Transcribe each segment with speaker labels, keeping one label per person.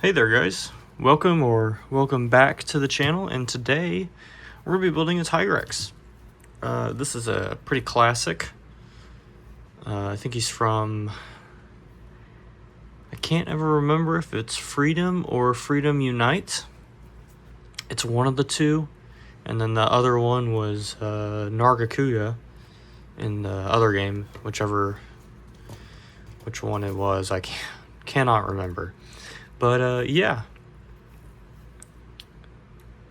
Speaker 1: Hey there guys, welcome back to the channel, and today we're going to be building a Tigrex. This is a pretty classic. I think he's from, I can't ever remember if it's Freedom or Freedom Unite. It's one of the two, and then the other one was Nargacuya in the other game, which one it was, I cannot remember. But yeah,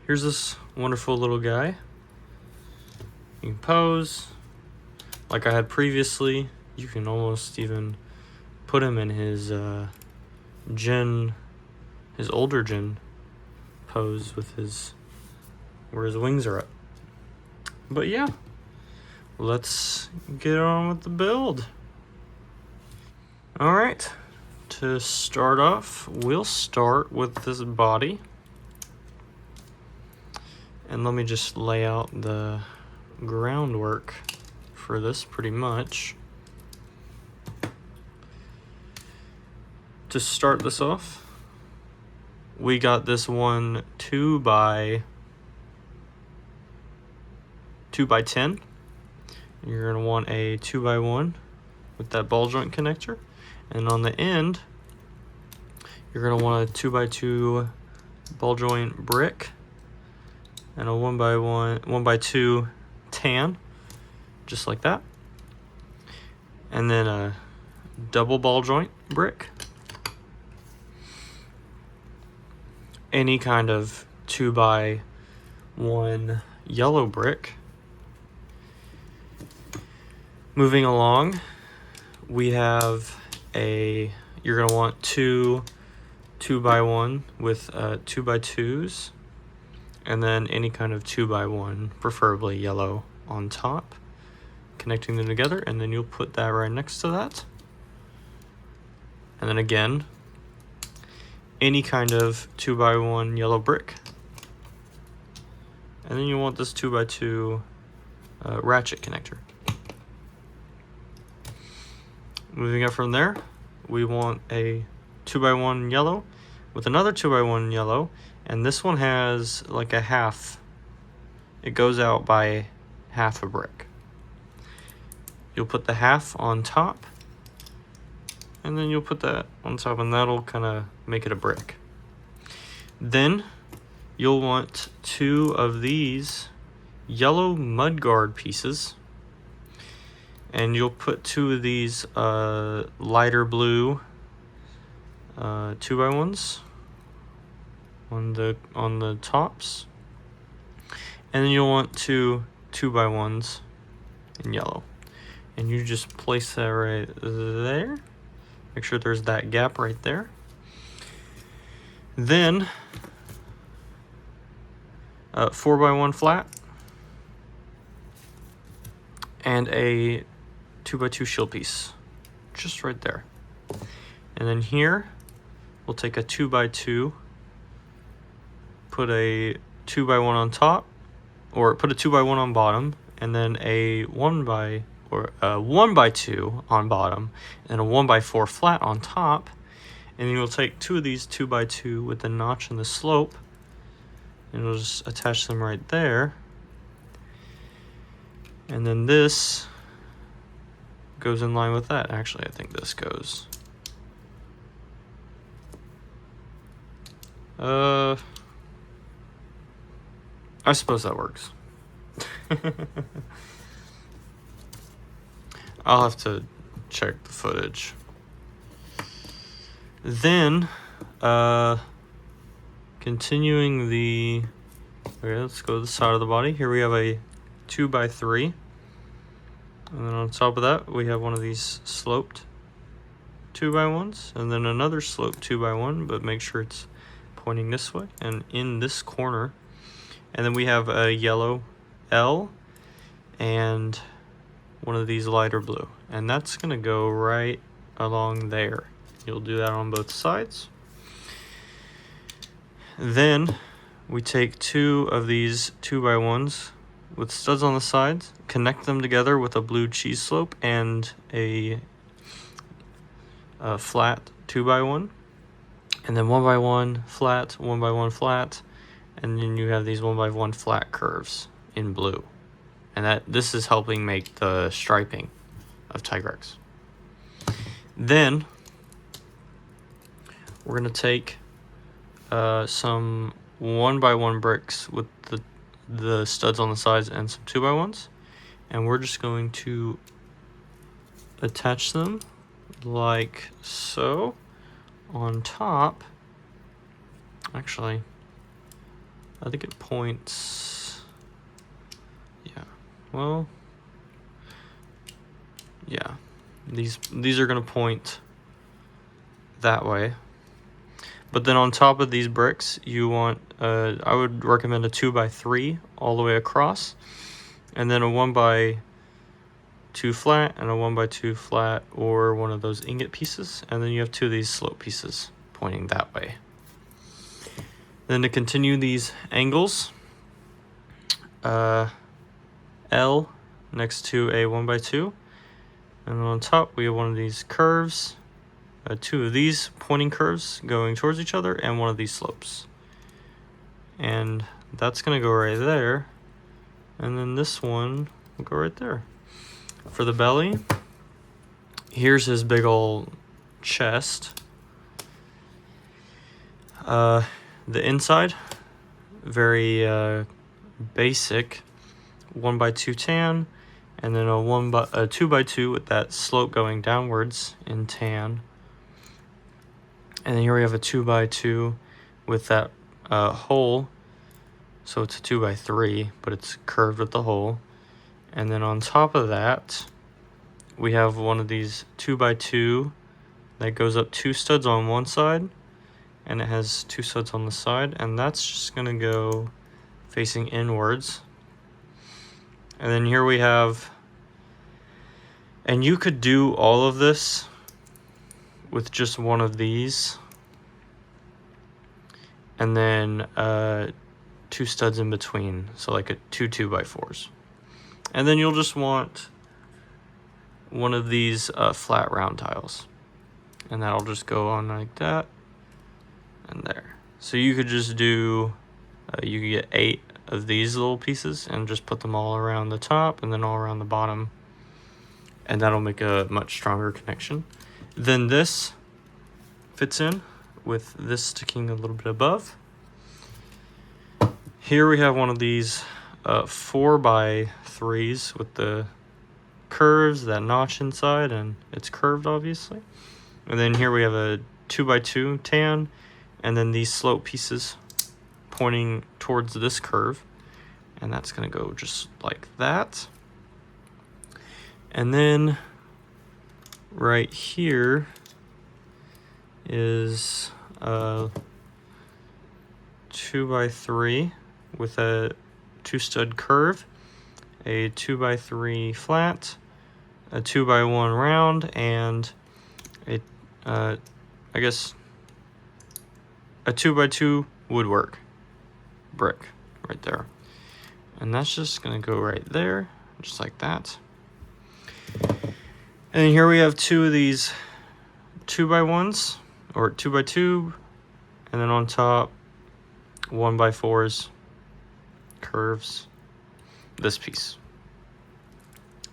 Speaker 1: here's this wonderful little guy. You can pose like I had previously. You can almost even put him in his his older gen pose with where his wings are up. But yeah, let's get on with the build. All right. To start off, we'll start with this body. And let me just lay out the groundwork for this pretty much. To start this off, we got this one 2 by 10. You're gonna want a 2 by 1 with that ball joint connector. And on the end, you're going to want a 2 by 2 ball joint brick and a 1 by 2 tan, just like that. And then a double ball joint brick. Any kind of 2 by 1 yellow brick. Moving along, we have you're going to want 2 by 1 with 2 by 2s, and then any kind of 2 by 1, preferably yellow, on top, connecting them together, and then you'll put that right next to that. And then again, any kind of 2 by 1 yellow brick, and then you want this 2 by 2 ratchet connector. Moving up from there, we want a 2 by 1 yellow with another 2 by 1 yellow, and this one has like a half. It goes out by half a brick. You'll put the half on top, and then you'll put that on top, and that'll kind of make it a brick. Then you'll want 2 of these yellow mudguard pieces. And you'll put 2 of these lighter blue 2 by 1s on the tops, and then you'll want 2 2 by 1s in yellow, and you just place that right there. Make sure there's that gap right there. Then 4 by 1 flat and a 2 by 2 shield piece, just right there. And then here, we'll take a 2 by 2, put a 2 by 1 on top, or put a 2 by 1 on bottom, and then a 1 by 2 on bottom, and a 1 by 4 flat on top. And then you'll take 2 of these 2 by 2 with the notch and the slope, and we'll just attach them right there. And then this goes in line with that. Actually, I think this goes. I suppose that works. I'll have to check the footage. Then, continuing the, okay, let's go to the side of the body. Here we have a 2 by 3. And then on top of that, we have one of these sloped 2 by 1s, and then another sloped 2 by 1, but make sure it's pointing this way and in this corner. And then we have a yellow L and one of these lighter blue, and that's going to go right along there. You'll do that on both sides. Then we take 2 of these 2 by 1s with studs on the sides, connect them together with a blue cheese slope and a flat 2 by 1, and then 1x1 flat, 1x1 flat, and then you have these 1x1 flat curves in blue. And this is helping make the striping of Tigrex. Then we're gonna take some 1x1 bricks with the studs on the sides and some 2x1s, and we're just going to attach them like so on top. Actually, I think it points, yeah, well, yeah, these are gonna point that way. But then on top of these bricks, you want, I would recommend a 2x3 all the way across, and then a 1x2 flat and a 1x2 flat, or one of those ingot pieces, and then you have two of these slope pieces pointing that way. Then to continue these angles, L next to a 1x2, and then on top we have one of these curves, two of these pointing curves going towards each other, and one of these slopes. And that's gonna go right there, and then this one will go right there. For the belly, here's his big old chest. The inside, very basic 1x2 tan, and then a 2x2 with that slope going downwards in tan. And then here we have a 2x2 with that hole, so it's a 2x3, but it's curved with the hole. And then on top of that, we have one of these 2x2 that goes up two studs on one side, and it has two studs on the side, and that's just gonna go facing inwards. And then here we have, and you could do all of this with just one of these, and then two studs in between, so like a two 2x4s. And then you'll just want one of these flat round tiles, and that'll just go on like that and there. So you could just do, you could get 8 of these little pieces and just put them all around the top and then all around the bottom, and that'll make a much stronger connection. Then this fits in with this sticking a little bit above. Here we have one of these 4x3s with the curves, that notch inside, and it's curved obviously. And then here we have a 2x2 tan, and then these slope pieces pointing towards this curve, and that's gonna go just like that. And then right here is a 2x3 with a 2 stud curve, a 2x3 flat, a 2x1 round, and a I guess a 2x2 woodwork brick right there. And that's just gonna go right there, just like that. And here we have two of these 2x1s, or 2x2, and then on top 1x4s, curves, this piece,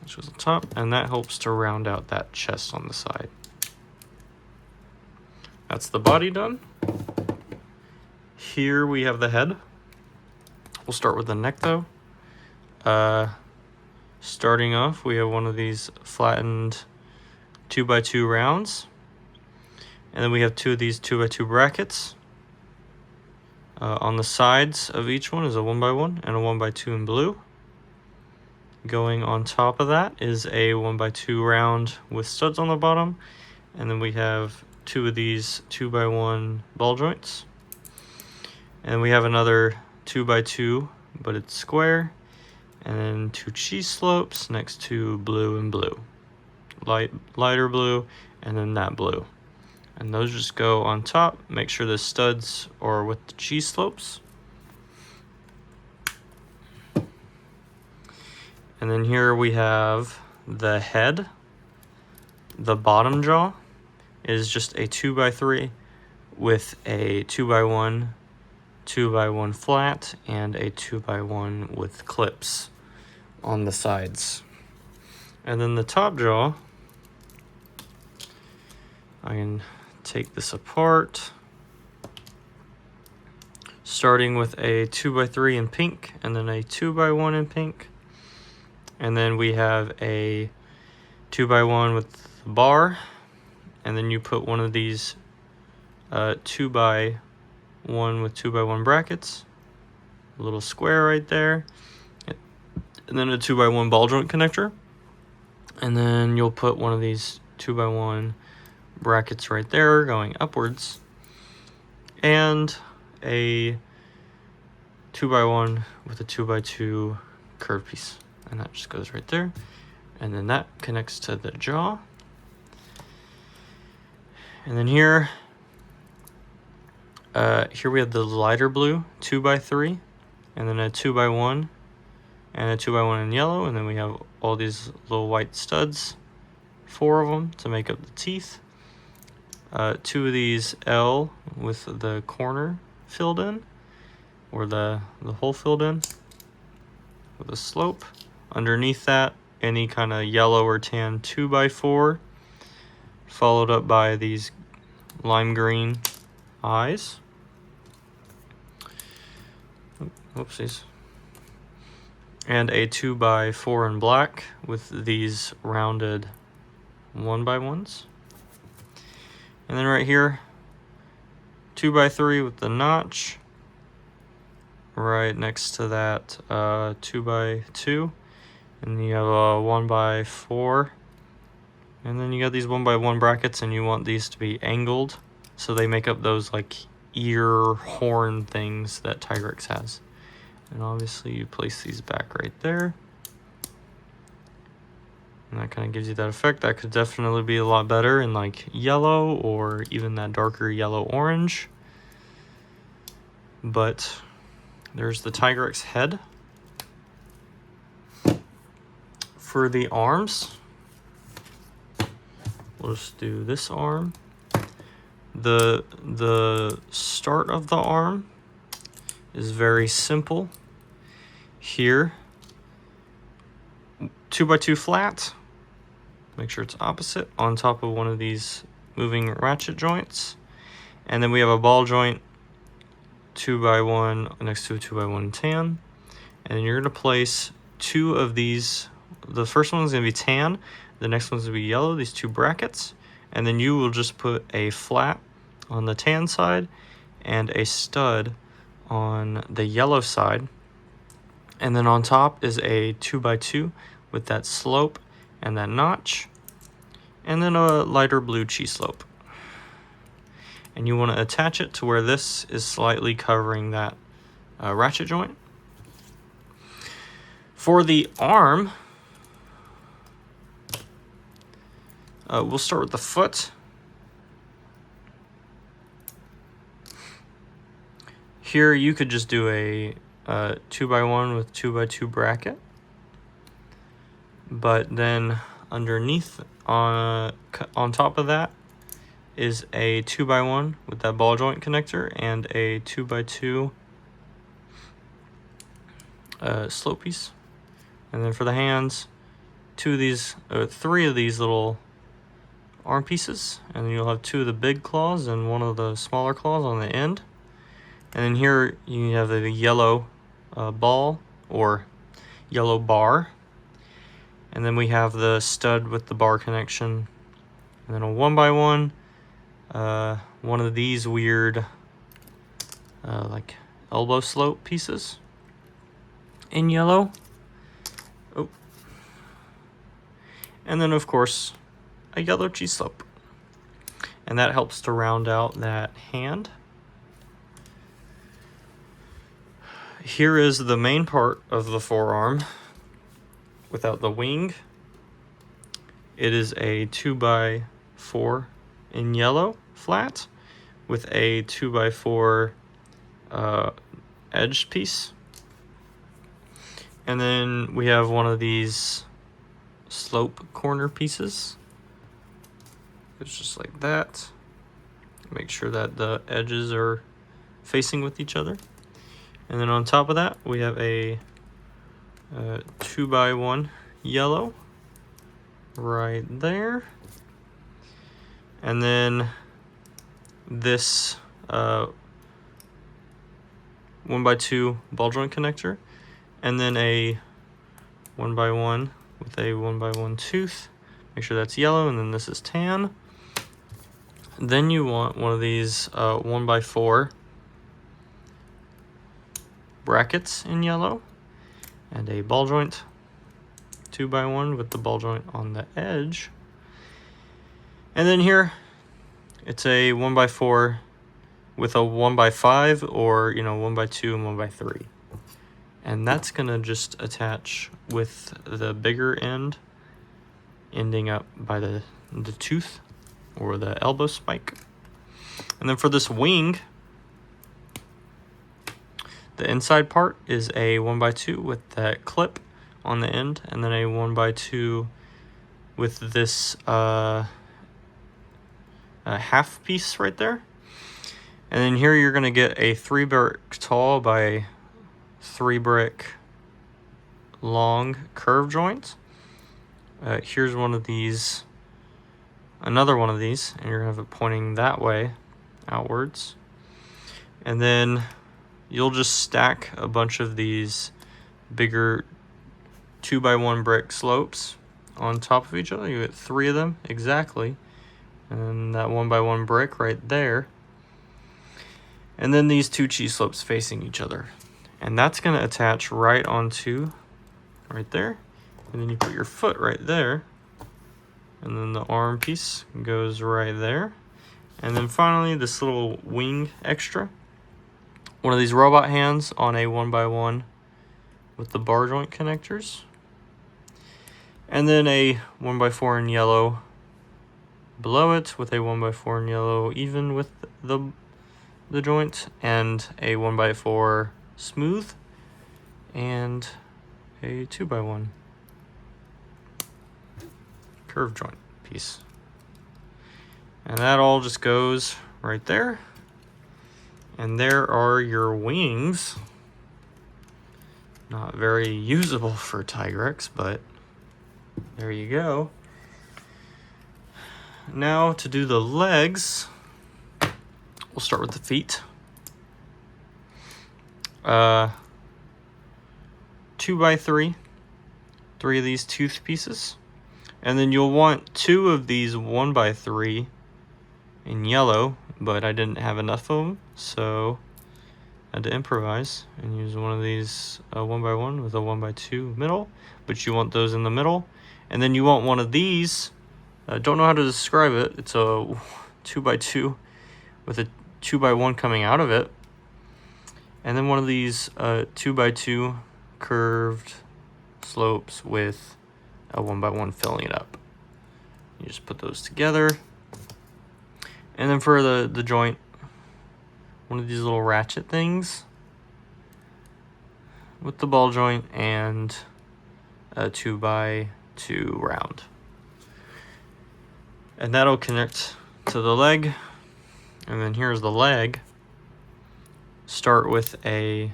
Speaker 1: which was on top, and that helps to round out that chest on the side. That's the body done. Here we have the head. We'll start with the neck though. Starting off, we have one of these flattened 2x2 rounds, and then we have two of these 2x2 brackets. On the sides of each one is a 1x1 and a 1x2 in blue. Going on top of that is a 1x2 round with studs on the bottom, and then we have two of these 2x1 ball joints, and we have another 2x2, but it's square, and then two cheese slopes next to blue and blue, lighter blue, and then that blue. And those just go on top. Make sure the studs are with the cheese slopes. And then here we have the head. The bottom jaw is just a 2x3 with a 2x1, 2x1 flat, and a 2x1 with clips on the sides. And then the top jaw, I can take this apart, starting with a 2x3 in pink, and then a 2x1 in pink. And then we have a 2x1 with the bar, and then you put one of these 2x1 with 2x1 brackets, a little square right there, and then a 2x1 ball joint connector. And then you'll put one of these 2x1 brackets right there going upwards, and a 2x1 with a 2x2 curved piece, and that just goes right there. And then that connects to the jaw. And then here we have the lighter blue 2x3, and then a 2x1 and a 2x1 in yellow, and then we have all these little white studs, 4 of them to make up the teeth. 2 of these L with the corner filled in, or the hole filled in with a slope. Underneath that, any kind of yellow or tan 2x4, followed up by these lime green eyes. Oopsies. And a 2x4 in black with these rounded 1x1s. And then right here, 2x3 with the notch. Right next to that, 2x2. And you have a 1x4. And then you got these 1x1 brackets, and you want these to be angled, so they make up those like ear horn things that Tigrex has. And obviously you place these back right there. And that kind of gives you that effect. That could definitely be a lot better in like yellow or even that darker yellow orange. But there's the Tigrex head. For the arms, we'll just do this arm. The start of the arm is very simple. Here, 2x2 flat. Make sure it's opposite on top of one of these moving ratchet joints. And then we have a ball joint 2x1 next to a 2x1 tan. And you're gonna place 2 of these. The first one's gonna be tan, the next one's gonna be yellow, these 2 brackets. And then you will just put a flat on the tan side and a stud on the yellow side. And then on top is a 2x2 with that slope and that notch, and then a lighter blue Chi-slope. And you want to attach it to where this is slightly covering that ratchet joint. For the arm, we'll start with the foot. Here you could just do a 2x1 with 2x2 bracket, but then underneath on top of that is a 2x1 with that ball joint connector and a 2x2 slope piece. And then for the hands, 3 of these little arm pieces, and then you'll have 2 of the big claws and 1 of the smaller claws on the end. And then here you have the yellow ball or yellow bar. And then we have the stud with the bar connection. And then a 1x1, one of these weird like elbow slope pieces in yellow. Oh. And then of course a yellow Chi-slope. And that helps to round out that hand. Here is the main part of the forearm without the wing. It is a 2x4 in yellow flat with a 2x4 edged piece. And then we have one of these slope corner pieces. It's just like that. Make sure that the edges are facing with each other. And then on top of that, we have a 2x1 yellow right there. And then this 1x2 ball joint connector, and then a 1x1 with a 1x1 tooth. Make sure that's yellow, and then this is tan. Then you want one of these 1x4 brackets in yellow, and a ball joint 2x1 with the ball joint on the edge. And then here, it's a 1x4 with a 1x5 or 1x2 and 1x3. And that's gonna just attach with the bigger end ending up by the tooth or the elbow spike. And then for this wing, the inside part is a 1x2 with that clip on the end, and then a 1x2 with this a half piece right there. And then here you're gonna get a 3 brick tall by 3 brick long curve joint. Here's one of these, another one of these, and you're gonna have it pointing that way outwards. And then you'll just stack a bunch of these bigger 2x1 brick slopes on top of each other. You get 3 of them exactly, and that 1x1 brick right there. And then these 2 cheese slopes facing each other. And that's gonna attach right onto right there. And then you put your foot right there. And then the arm piece goes right there. And then finally, this little wing extra. One of these robot hands on a 1x1 with the bar joint connectors. And then a 1x4 in yellow below it with a 1x4 in yellow even with the joint, and a 1x4 smooth, and a 2x1 curve joint piece. And that all just goes right there. And there are your wings. Not very usable for Tigrex, but there you go. Now to do the legs, we'll start with the feet. 2x3, 3 of these tooth pieces. And then you'll want 2 of these 1x3 in yellow, but I didn't have enough of them, so I had to improvise and use one of these 1x1 with a 1x2 middle, but you want those in the middle. And then you want one of these, I don't know how to describe it, it's a 2x2 with a 2x1 coming out of it. And then one of these 2x2 curved slopes with a 1x1 filling it up. You just put those together. And then for the joint, one of these little ratchet things with the ball joint and a 2x2 round. And that'll connect to the leg. And then here's the leg. Start with a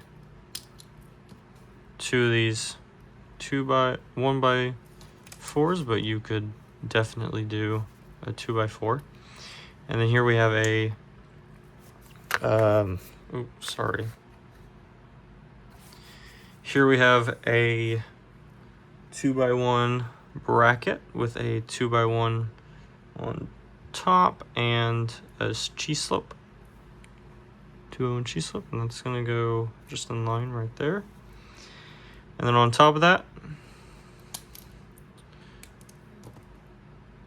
Speaker 1: 2 of these 1x4s, but you could definitely do a 2x4. And then here we have a Here we have a 2x1 bracket with a 2x1 on top and a cheese slope. 2x1 cheese slope, and that's gonna go just in line right there. And then on top of that,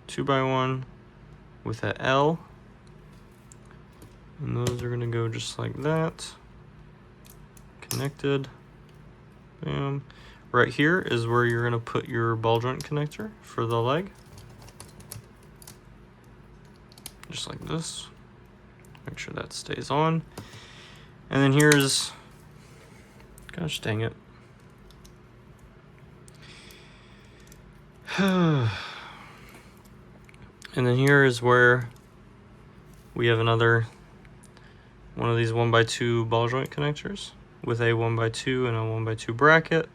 Speaker 1: 2x1 with a L. And those are gonna go just like that. Connected. Bam. Right here is where you're gonna put your ball joint connector for the leg. Just like this. Make sure that stays on. And then here's, gosh dang it. And then here is where we have another one of these 1x2 ball joint connectors with a 1x2 and a 1x2 bracket.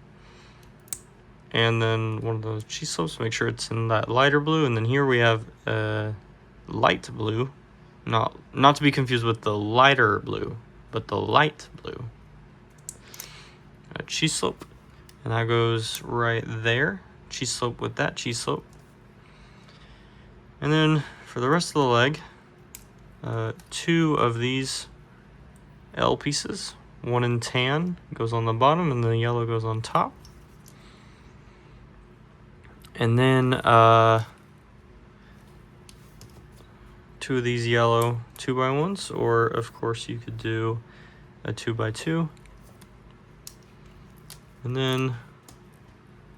Speaker 1: And then one of those cheese slopes, make sure it's in that lighter blue. And then here we have a light blue, not to be confused with the lighter blue, but the light blue. A cheese slope, and that goes right there. Cheese slope with that cheese slope. And then for the rest of the leg, 2 of these L pieces, one in tan goes on the bottom and the yellow goes on top. And then 2 of these yellow 2x1s, or of course you could do a 2x2. And then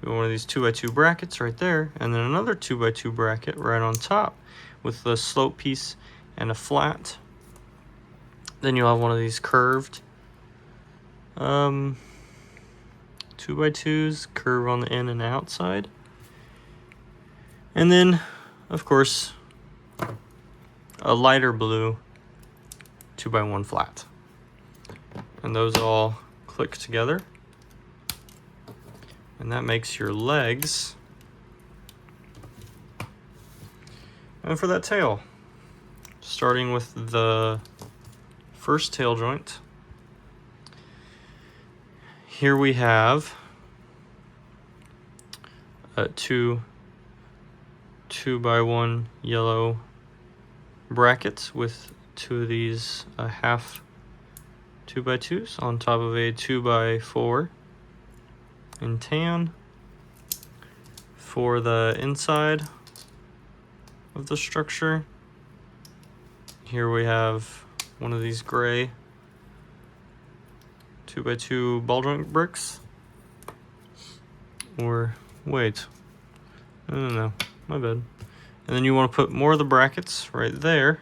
Speaker 1: one of these 2x2 brackets right there, and then another 2x2 bracket right on top with the slope piece and a flat. Then you'll have one of these curved 2x2s, curve on the in and outside. And then, of course, a lighter blue 2x1 flat. And those all click together. And that makes your legs. And for that tail, starting with the first tail joint, here we have 2 2x1 yellow brackets with 2 of these half 2x2s on top of a 2x4 in tan. For the inside of the structure, here we have one of these gray 2x2 ball joint bricks. Or wait, no, my bad. And then you want to put more of the brackets right there.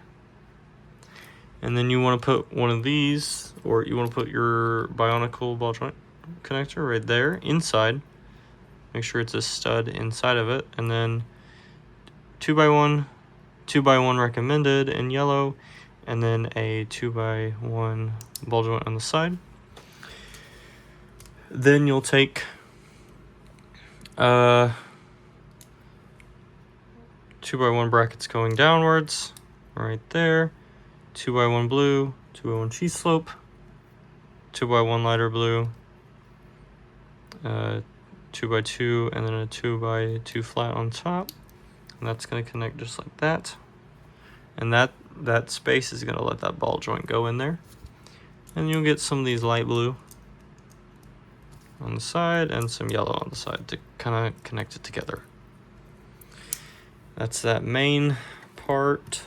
Speaker 1: And then you want to put one of these, or you want to put your bionicle ball joint connector right there inside. Make sure it's a stud inside of it. And then 2x1 recommended in yellow, and then a 2x1 ball joint on the side. Then you'll take 2x1 brackets going downwards right there, 2x1 blue, 2x1 cheese slope, 2x1 lighter blue, 2x2, and then a 2x2 flat on top. And that's going to connect just like that. And that space is going to let that ball joint go in there. And you'll get some of these light blue on the side and some yellow on the side to kind of connect it together. That's that main part,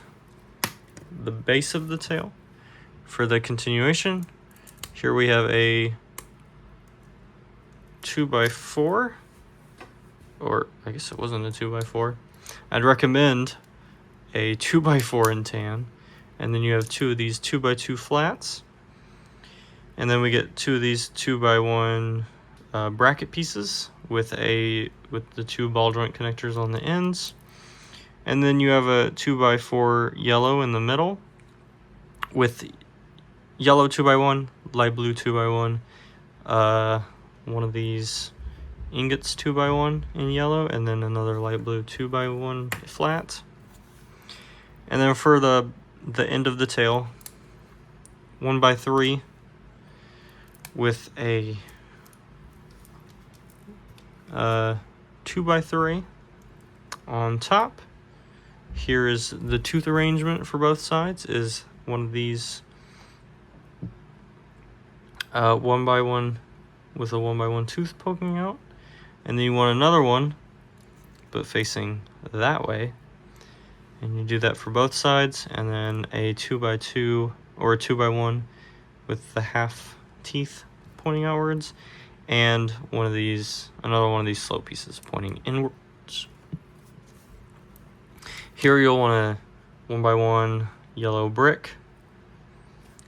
Speaker 1: the base of the tail. For the continuation, here we have a 2x4, or I guess it wasn't a 2x4. I'd recommend a 2x4 in tan, and then you have 2 of these 2x2 flats, and then we get 2 of these 2x1 bracket pieces with the 2 ball joint connectors on the ends. And then you have a 2x4 yellow in the middle with yellow 2x1, light blue 2x1, one of these ingots 2x1 in yellow, and then another light blue 2x1 flat. And then for the end of the tail, 1x3 with a 2x3 on top. Here is the tooth arrangement for both sides, is one of these 1x1 with a 1x1 tooth poking out. And then you want another one, but facing that way. And you do that for both sides, and then a 2x2 or a 2x1 with the half teeth pointing outwards, and another one of these slope pieces pointing inwards. Here you'll want a 1x1 yellow brick,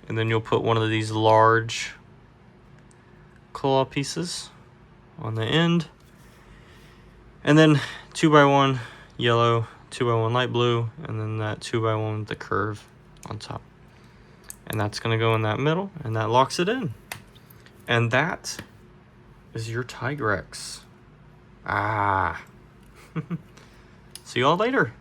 Speaker 1: and then you'll put one of these large claw pieces on the end, and then 2x1 yellow, 2x1 light blue, and then that 2x1 with the curve on top. And that's gonna go in that middle, and that locks it in. And that is your Tigrex. Ah. See y'all later.